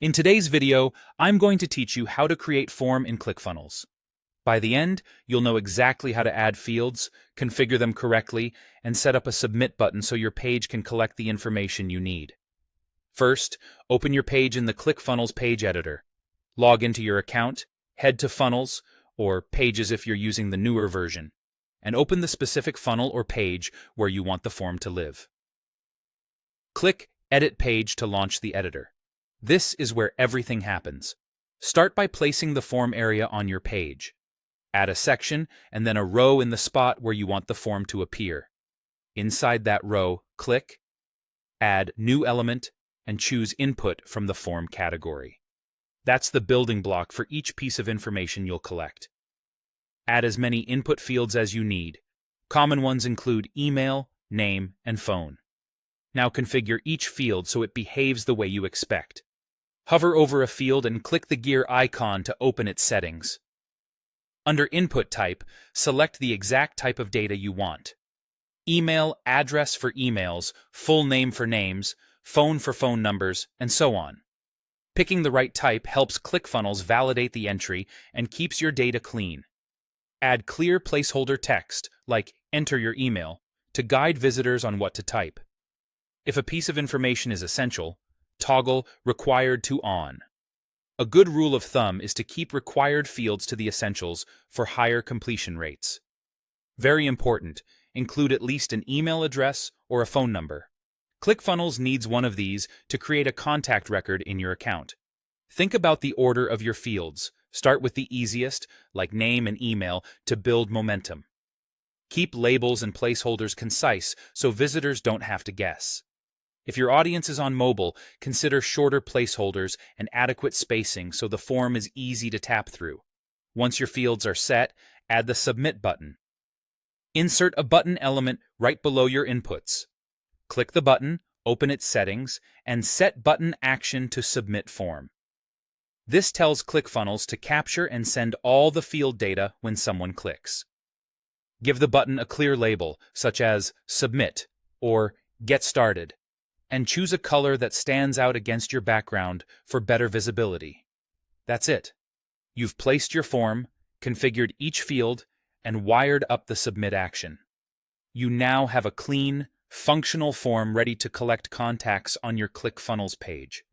In today's video, I'm going to teach you how to create form in ClickFunnels. By the end, you'll know exactly how to add fields, configure them correctly, and set up a submit button so your page can collect the information you need. First, open your page in the ClickFunnels page editor. Log into your account, head to Funnels, or Pages if you're using the newer version, and open the specific funnel or page where you want the form to live. Click Edit Page to launch the editor. This is where everything happens. Start by placing the form area on your page. Add a section and then a row in the spot where you want the form to appear. Inside that row, click, Add New Element, and choose Input from the form category. That's the building block for each piece of information you'll collect. Add as many input fields as you need. Common ones include email, name, and phone. Now configure each field so it behaves the way you expect. Hover over a field and click the gear icon to open its settings. Under Input Type, select the exact type of data you want. Email address for emails, full name for names, phone for phone numbers, and so on. Picking the right type helps ClickFunnels validate the entry and keeps your data clean. Add clear placeholder text, like "Enter your email," to guide visitors on what to type. If a piece of information is essential, toggle Required to On. A good rule of thumb is to keep required fields to the essentials for higher completion rates. Very important, include at least an email address or a phone number. ClickFunnels needs one of these to create a contact record in your account. Think about the order of your fields. Start with the easiest, like name and email, to build momentum. Keep labels and placeholders concise so visitors don't have to guess. If your audience is on mobile, consider shorter placeholders and adequate spacing so the form is easy to tap through. Once your fields are set, add the Submit button. Insert a button element right below your inputs. Click the button, open its settings, and set button action to Submit form. This tells ClickFunnels to capture and send all the field data when someone clicks. Give the button a clear label, such as Submit or Get Started, and choose a color that stands out against your background for better visibility. That's it. You've placed your form, configured each field, and wired up the submit action. You now have a clean, functional form ready to collect contacts on your ClickFunnels page.